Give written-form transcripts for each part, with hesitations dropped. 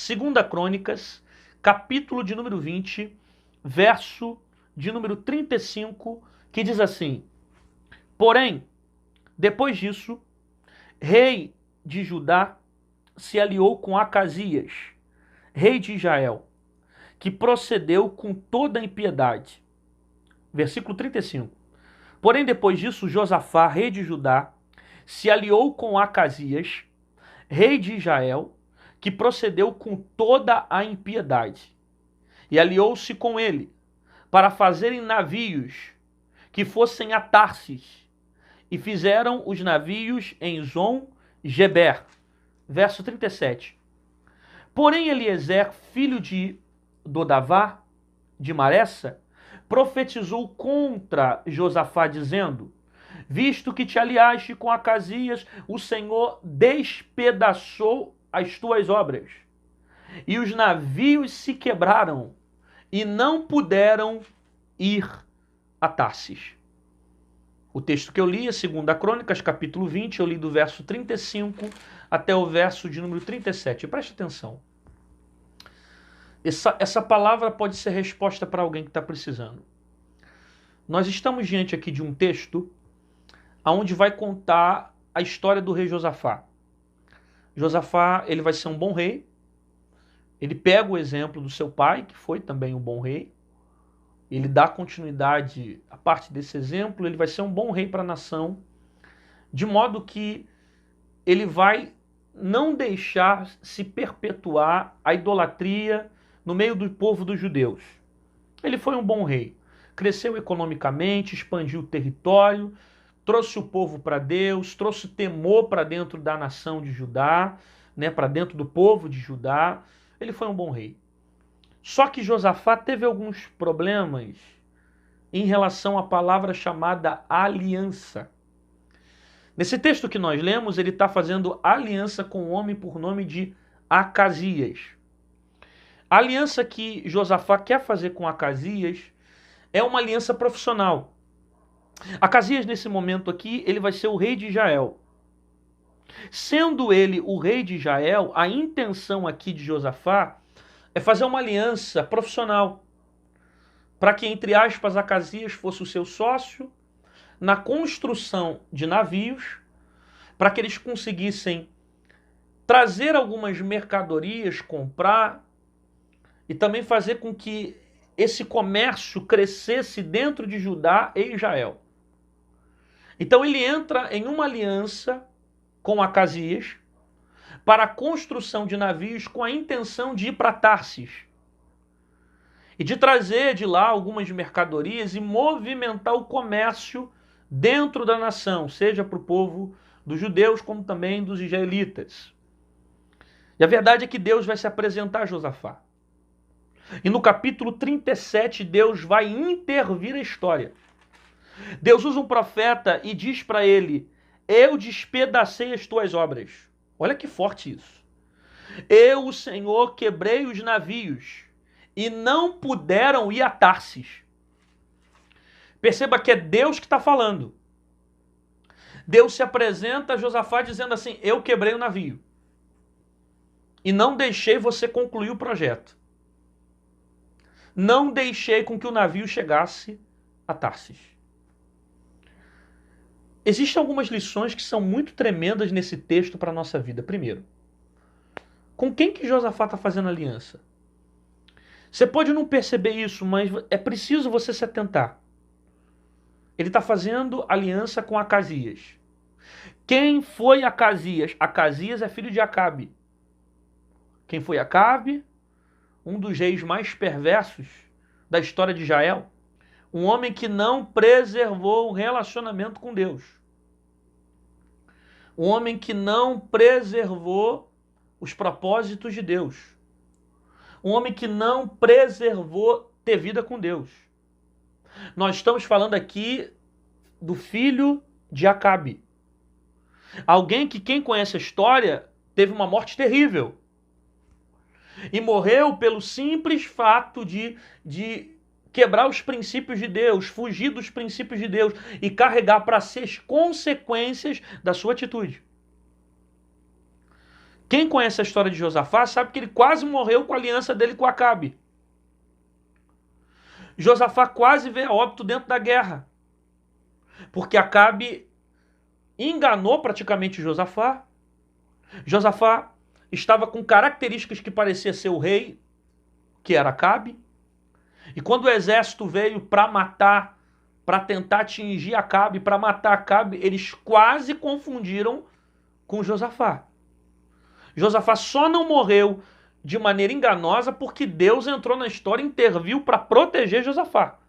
Segunda Crônicas, capítulo de número 20, verso de número 35, que diz assim: Porém, depois disso, rei de Judá se aliou com Acasias, rei de Israel, que procedeu com toda a impiedade. Versículo 35. Porém, depois disso, Josafá, rei de Judá, se aliou com Acasias, rei de Israel, que procedeu com toda a impiedade, e aliou-se com ele, para fazerem navios que fossem a Tarsis, e fizeram os navios em Zon-Geber. Verso 37. Porém, Eliezer, filho de Dodavá, de Maressa, profetizou contra Josafá, dizendo: Visto que te aliaste com Acasias, o Senhor despedaçou as tuas obras, e os navios se quebraram, e não puderam ir a Tarsis. O texto que eu li é 2 Crônicas, capítulo 20, eu li do verso 35 até o verso de número 37. Preste atenção. Essa palavra pode ser resposta para alguém que está precisando. Nós estamos diante aqui de um texto onde vai contar a história do rei Josafá. Josafá, ele vai ser um bom rei. Ele pega o exemplo do seu pai, que foi também um bom rei. Ele dá continuidade a parte desse exemplo. Ele vai ser um bom rei para a nação, de modo que ele vai não deixar se perpetuar a idolatria no meio do povo dos judeus. Ele foi um bom rei. Cresceu economicamente, expandiu o território, trouxe o povo para Deus, trouxe temor para dentro da nação de Judá, para dentro do povo de Judá. Ele foi um bom rei. Só que Josafá teve alguns problemas em relação à palavra chamada aliança. Nesse texto que nós lemos, ele está fazendo aliança com um homem por nome de Acasias. A aliança que Josafá quer fazer com Acasias é uma aliança profissional. Acasias, nesse momento aqui, ele vai ser o rei de Israel. Sendo ele o rei de Israel, a intenção aqui de Josafá é fazer uma aliança profissional para que, entre aspas, Acasias fosse o seu sócio na construção de navios, para que eles conseguissem trazer algumas mercadorias, comprar e também fazer com que esse comércio crescesse dentro de Judá e Israel. Então ele entra em uma aliança com Acasias para a construção de navios com a intenção de ir para Tarsis e de trazer de lá algumas mercadorias e movimentar o comércio dentro da nação, seja para o povo dos judeus como também dos israelitas. E a verdade é que Deus vai se apresentar a Josafá. E no capítulo 37, Deus vai intervir a história. Deus usa um profeta e diz para ele: eu despedacei as tuas obras. Olha que forte isso. Eu, o Senhor, quebrei os navios e não puderam ir a Tarsis. Perceba que é Deus que está falando. Deus se apresenta a Josafá dizendo assim: eu quebrei o navio e não deixei você concluir o projeto. Não deixei com que o navio chegasse a Tarsis. Existem algumas lições que são muito tremendas nesse texto para a nossa vida. Primeiro, com quem que Josafá está fazendo aliança? Você pode não perceber isso, mas é preciso você se atentar. Ele está fazendo aliança com Acasias. Quem foi Acasias? Acasias é filho de Acabe. Quem foi Acabe? Um dos reis mais perversos da história de Israel. Um homem que não preservou o relacionamento com Deus. Um homem que não preservou os propósitos de Deus. Um homem que não preservou ter vida com Deus. Nós estamos falando aqui do filho de Acabe. Alguém que, quem conhece a história, teve uma morte terrível. E morreu pelo simples fato de quebrar os princípios de Deus, fugir dos princípios de Deus e carregar para si as consequências da sua atitude. Quem conhece a história de Josafá sabe que ele quase morreu com a aliança dele com Acabe. Josafá quase veio a óbito dentro da guerra, porque Acabe enganou praticamente Josafá. Josafá estava com características que parecia ser o rei, que era Acabe. E quando o exército veio para matar, para tentar atingir Acabe, para matar Acabe, eles quase confundiram com Josafá. Josafá só não morreu de maneira enganosa porque Deus entrou na história e interviu para proteger Josafá.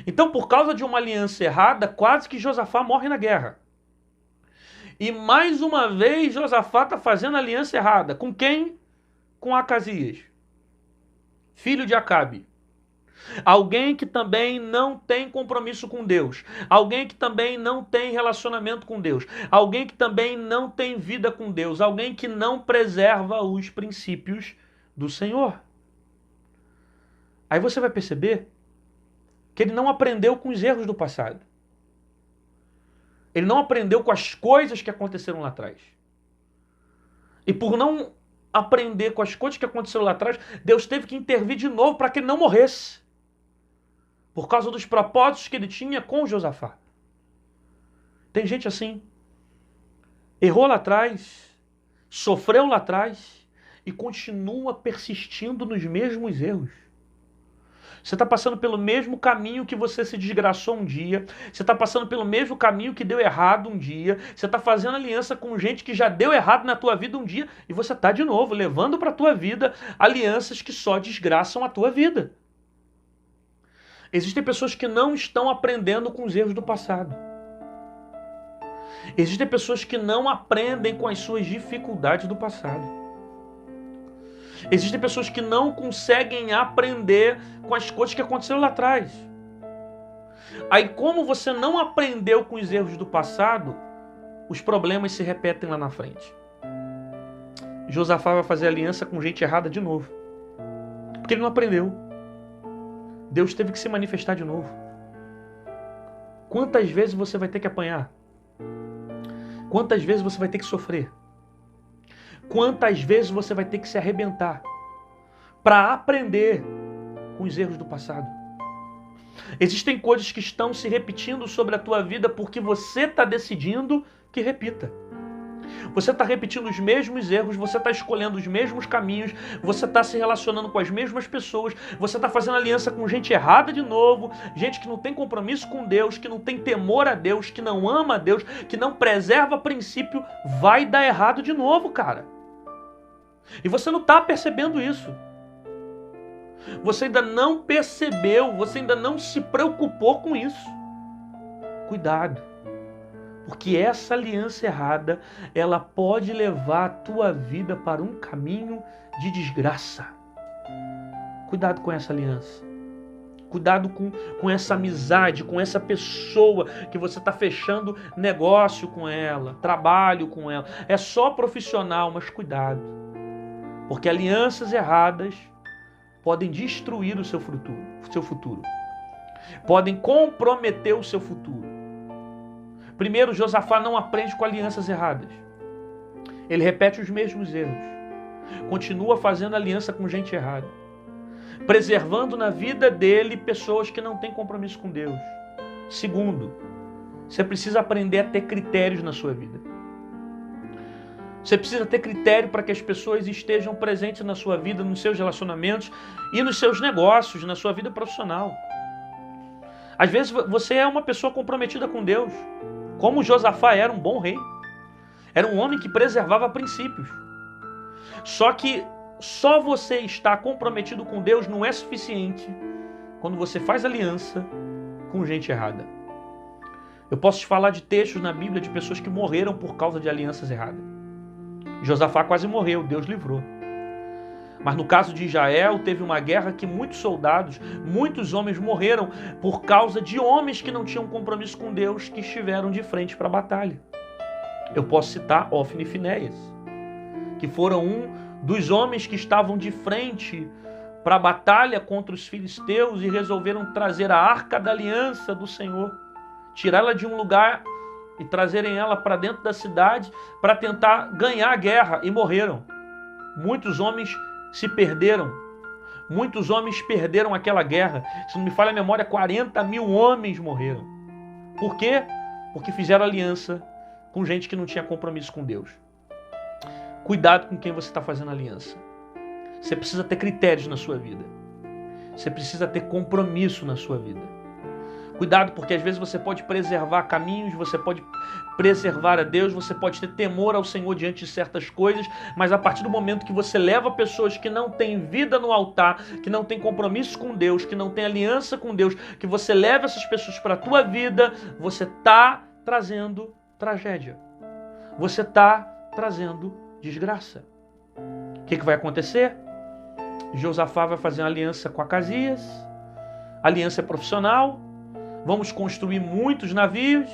Então, por causa de uma aliança errada, quase que Josafá morre na guerra. E mais uma vez Josafá está fazendo aliança errada. Com quem? Com Acasias, filho de Acabe. Alguém que também não tem compromisso com Deus. Alguém que também não tem relacionamento com Deus. Alguém que também não tem vida com Deus. Alguém que não preserva os princípios do Senhor. Aí você vai perceber que ele não aprendeu com os erros do passado. Ele não aprendeu com as coisas que aconteceram lá atrás. E por não aprender com as coisas que aconteceram lá atrás, Deus teve que intervir de novo para que ele não morresse. Por causa dos propósitos que ele tinha com Josafá. Tem gente assim. Errou lá atrás, sofreu lá atrás e continua persistindo nos mesmos erros. Você está passando pelo mesmo caminho que você se desgraçou um dia. Você está passando pelo mesmo caminho que deu errado um dia. Você está fazendo aliança com gente que já deu errado na tua vida um dia. E você está de novo levando para a tua vida alianças que só desgraçam a tua vida. Existem pessoas que não estão aprendendo com os erros do passado. Existem pessoas que não aprendem com as suas dificuldades do passado. Existem pessoas que não conseguem aprender com as coisas que aconteceram lá atrás. Aí, como você não aprendeu com os erros do passado, os problemas se repetem lá na frente. Josafá vai fazer aliança com gente errada de novo. Porque ele não aprendeu. Deus teve que se manifestar de novo. Quantas vezes você vai ter que apanhar? Quantas vezes você vai ter que sofrer? Quantas vezes você vai ter que se arrebentar para aprender com os erros do passado? Existem coisas que estão se repetindo sobre a tua vida porque você está decidindo que repita. Você está repetindo os mesmos erros, você está escolhendo os mesmos caminhos, você está se relacionando com as mesmas pessoas, você está fazendo aliança com gente errada de novo, gente que não tem compromisso com Deus, que não tem temor a Deus, que não ama a Deus, que não preserva princípio, vai dar errado de novo, cara. E você não está percebendo isso. Você ainda não percebeu, você ainda não se preocupou com isso. Cuidado. Porque essa aliança errada, ela pode levar a tua vida para um caminho de desgraça. Cuidado com essa aliança. Cuidado com essa amizade, com essa pessoa que você está fechando negócio com ela, trabalho com ela. É só profissional, mas cuidado. Porque alianças erradas podem destruir o seu futuro. Podem comprometer o seu futuro. Primeiro, Josafá não aprende com alianças erradas. Ele repete os mesmos erros. Continua fazendo aliança com gente errada. Preservando na vida dele pessoas que não têm compromisso com Deus. Segundo, você precisa aprender a ter critérios na sua vida. Você precisa ter critério para que as pessoas estejam presentes na sua vida, nos seus relacionamentos e nos seus negócios, na sua vida profissional. Às vezes você é uma pessoa comprometida com Deus, como Josafá era um bom rei. Era um homem que preservava princípios. Só que só você estar comprometido com Deus não é suficiente quando você faz aliança com gente errada. Eu posso te falar de textos na Bíblia de pessoas que morreram por causa de alianças erradas. Josafá quase morreu, Deus livrou. Mas no caso de Israel, teve uma guerra que muitos soldados, muitos homens morreram por causa de homens que não tinham compromisso com Deus, que estiveram de frente para a batalha. Eu posso citar Ofni e Finéias, que foram um dos homens que estavam de frente para a batalha contra os filisteus e resolveram trazer a arca da aliança do Senhor, tirá-la de um lugar e trazerem ela para dentro da cidade para tentar ganhar a guerra, e morreram. Muitos homens se perderam. Muitos homens perderam aquela guerra. Se não me falha a memória, 40 mil homens morreram. Por quê? Porque fizeram aliança com gente que não tinha compromisso com Deus. Cuidado com quem você está fazendo aliança. Você precisa ter critérios na sua vida. Você precisa ter compromisso na sua vida. Cuidado, porque às vezes você pode preservar caminhos, você pode preservar a Deus, você pode ter temor ao Senhor diante de certas coisas, mas a partir do momento que você leva pessoas que não têm vida no altar, que não têm compromisso com Deus, que não têm aliança com Deus, que você leva essas pessoas para a tua vida, você está trazendo tragédia. Você está trazendo desgraça. O que vai acontecer? Josafá vai fazer uma aliança com Acasias. A aliança é profissional. Vamos construir muitos navios.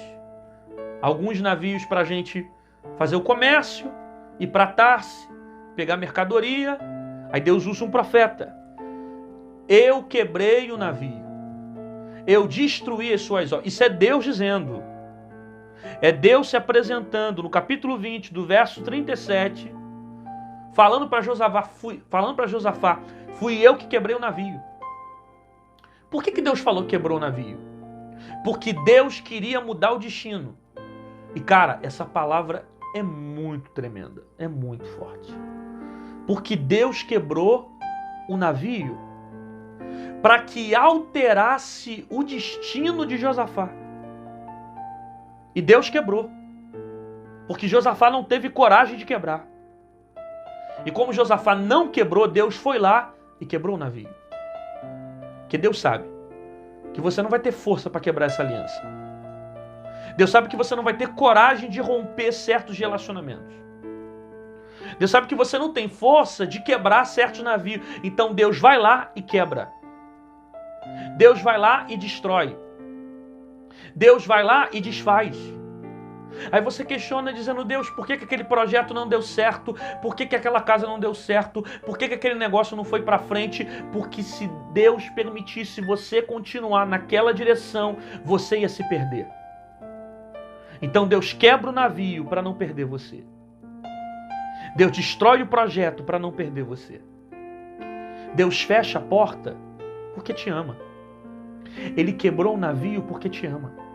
Alguns navios para a gente fazer o comércio, ir para Tarse, pegar mercadoria. Aí Deus usa um profeta. Eu quebrei o navio. Eu destruí as suas obras. Isso é Deus dizendo. É Deus se apresentando no capítulo 20, do verso 37, falando para Josafá, fui eu que quebrei o navio. Por que Deus falou que quebrou o navio? Porque Deus queria mudar o destino. E cara, essa palavra é muito tremenda, é muito forte. Porque Deus quebrou o navio para que alterasse o destino de Josafá. E Deus quebrou. Porque Josafá não teve coragem de quebrar. E como Josafá não quebrou, Deus foi lá e quebrou o navio. Porque Deus sabe que você não vai ter força para quebrar essa aliança. Deus sabe que você não vai ter coragem de romper certos relacionamentos. Deus sabe que você não tem força de quebrar certos navios. Então Deus vai lá e quebra. Deus vai lá e destrói. Deus vai lá e desfaz. Aí você questiona dizendo, Deus, por que aquele projeto não deu certo? Por que aquela casa não deu certo? Por que aquele negócio não foi para frente? Porque se Deus permitisse você continuar naquela direção, você ia se perder. Então Deus quebra o navio para não perder você. Deus destrói o projeto para não perder você. Deus fecha a porta porque te ama. Ele quebrou o navio porque te ama.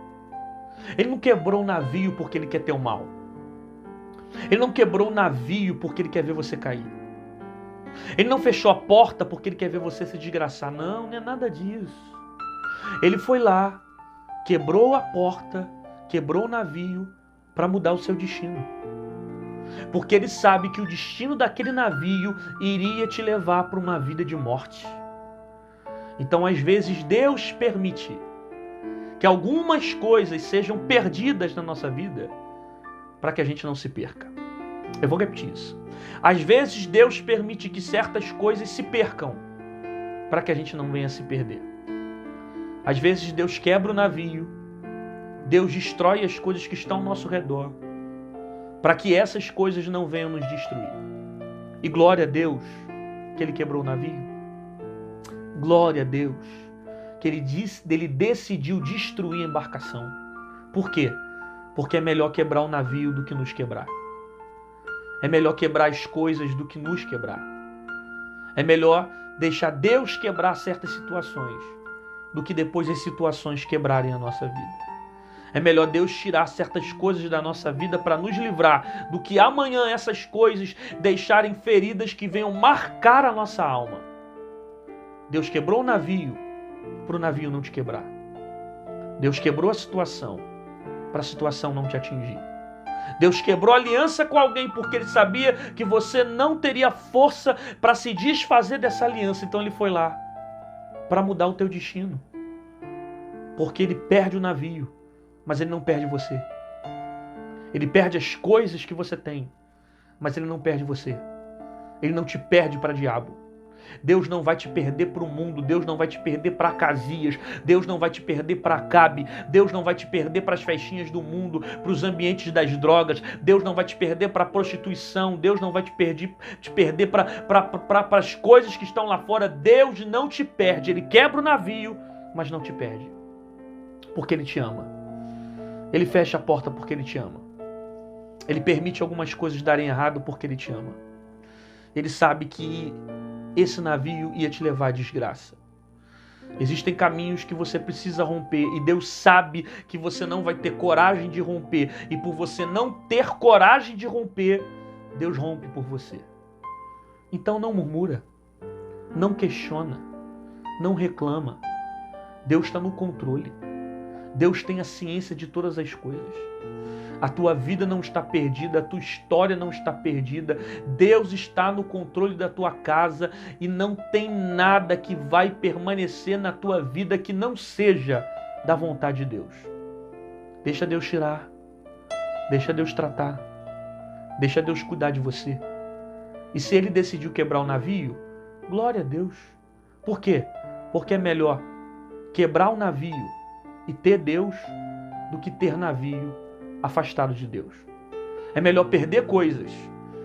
Ele não quebrou o navio porque ele quer ter o mal. Ele não quebrou o navio porque ele quer ver você cair. Ele não fechou a porta porque ele quer ver você se desgraçar. Não, não é nada disso. Ele foi lá, quebrou a porta, quebrou o navio para mudar o seu destino. Porque ele sabe que o destino daquele navio iria te levar para uma vida de morte. Então, às vezes, Deus permite que algumas coisas sejam perdidas na nossa vida para que a gente não se perca. Eu vou repetir isso. Às vezes Deus permite que certas coisas se percam para que a gente não venha se perder. Às vezes Deus quebra o navio, Deus destrói as coisas que estão ao nosso redor para que essas coisas não venham nos destruir. E glória a Deus que Ele quebrou o navio. Glória a Deus que ele decidiu destruir a embarcação. Por quê? Porque é melhor quebrar o navio do que nos quebrar. É melhor quebrar as coisas do que nos quebrar. É melhor deixar Deus quebrar certas situações do que depois as situações quebrarem a nossa vida. É melhor Deus tirar certas coisas da nossa vida para nos livrar do que amanhã essas coisas deixarem feridas que venham marcar a nossa alma. Deus quebrou o navio para o navio não te quebrar. Deus quebrou a situação para a situação não te atingir. Deus quebrou a aliança com alguém porque Ele sabia que você não teria força para se desfazer dessa aliança. Então Ele foi lá para mudar o teu destino. Porque Ele perde o navio, mas Ele não perde você. Ele perde as coisas que você tem, mas Ele não perde você. Ele não te perde para diabo. Deus não vai te perder para o mundo, Deus não vai te perder para Acasias, Deus não vai te perder para Acabe, Deus não vai te perder para as festinhas do mundo, para os ambientes das drogas, Deus não vai te perder para a prostituição, Deus não vai te perder para as coisas que estão lá fora. Deus não te perde, Ele quebra o navio, mas não te perde, porque Ele te ama. Ele fecha a porta porque Ele te ama. Ele permite algumas coisas darem errado porque Ele te ama. Ele sabe que esse navio ia te levar à desgraça. Existem caminhos que você precisa romper e Deus sabe que você não vai ter coragem de romper. E por você não ter coragem de romper, Deus rompe por você. Então não murmura, não questiona, não reclama. Deus está no controle. Deus tem a ciência de todas as coisas. A tua vida não está perdida, a tua história não está perdida. Deus está no controle da tua casa e não tem nada que vai permanecer na tua vida que não seja da vontade de Deus. Deixa Deus tirar, deixa Deus tratar, deixa Deus cuidar de você. E se Ele decidiu quebrar o navio, glória a Deus. Por quê? Porque é melhor quebrar o navio e ter Deus do que ter navio afastado de Deus. É melhor perder coisas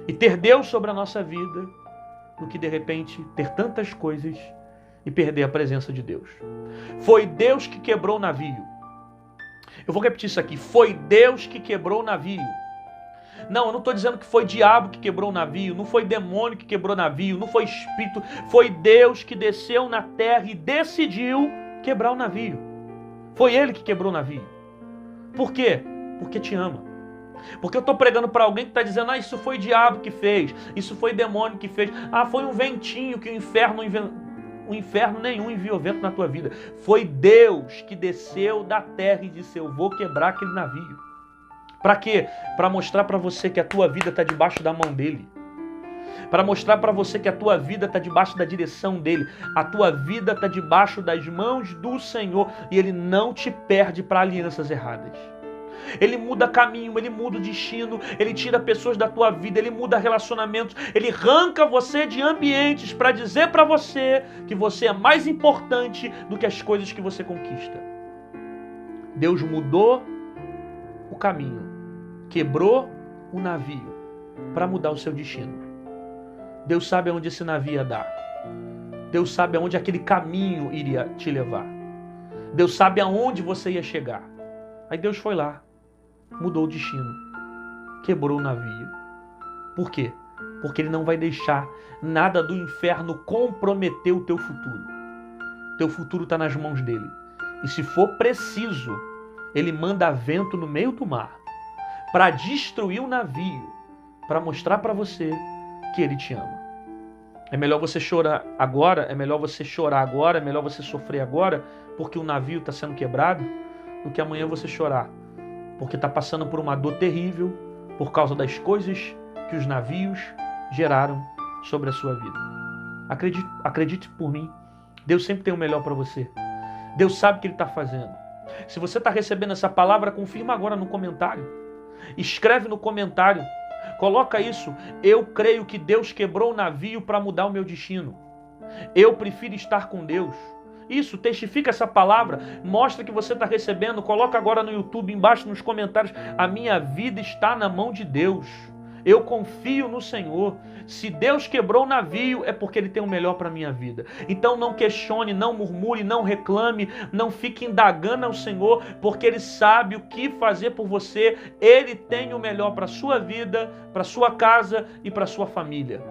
e ter Deus sobre a nossa vida do que de repente ter tantas coisas e perder a presença de Deus. Foi Deus que quebrou o navio. Eu vou repetir isso aqui. Foi Deus que quebrou o navio. Não, eu não estou dizendo que foi diabo que quebrou o navio, não foi demônio que quebrou o navio, não foi espírito. Foi Deus que desceu na terra e decidiu quebrar o navio. Foi Ele que quebrou o navio. Por quê? Porque te ama. Porque eu estou pregando para alguém que está dizendo, isso foi o diabo que fez, isso foi demônio que fez, foi um ventinho que o inferno nenhum enviou vento na tua vida. Foi Deus que desceu da terra e disse, eu vou quebrar aquele navio. Para quê? Para mostrar para você que a tua vida está debaixo da mão dele. Para mostrar para você que a tua vida está debaixo da direção dele. A tua vida está debaixo das mãos do Senhor e Ele não te perde para alianças erradas. Ele muda caminho, Ele muda o destino, Ele tira pessoas da tua vida, Ele muda relacionamentos, Ele arranca você de ambientes para dizer para você que você é mais importante do que as coisas que você conquista. Deus mudou o caminho, quebrou o navio para mudar o seu destino. Deus sabe aonde esse navio ia dar. Deus sabe aonde aquele caminho iria te levar. Deus sabe aonde você ia chegar. Aí Deus foi lá, mudou o destino, quebrou o navio. Por quê? Porque Ele não vai deixar nada do inferno comprometer o teu futuro. Teu futuro está nas mãos dEle. E se for preciso, Ele manda vento no meio do mar para destruir o navio, para mostrar para você que Ele te ama. É melhor você chorar agora, é melhor você sofrer agora, porque o navio está sendo quebrado, do que amanhã você chorar, porque está passando por uma dor terrível, por causa das coisas que os navios geraram sobre a sua vida. Acredite por mim, Deus sempre tem o melhor para você. Deus sabe o que Ele está fazendo. Se você está recebendo essa palavra, confirma agora no comentário. Escreve no comentário. Coloca isso. Eu creio que Deus quebrou o navio para mudar o meu destino. Eu prefiro estar com Deus. Isso, testifica essa palavra. Mostra que você está recebendo. Coloca agora no YouTube, embaixo nos comentários. A minha vida está na mão de Deus. Eu confio no Senhor. Se Deus quebrou o navio, é porque Ele tem o melhor para a minha vida. Então não questione, não murmure, não reclame, não fique indagando ao Senhor, porque Ele sabe o que fazer por você. Ele tem o melhor para a sua vida, para a sua casa e para a sua família.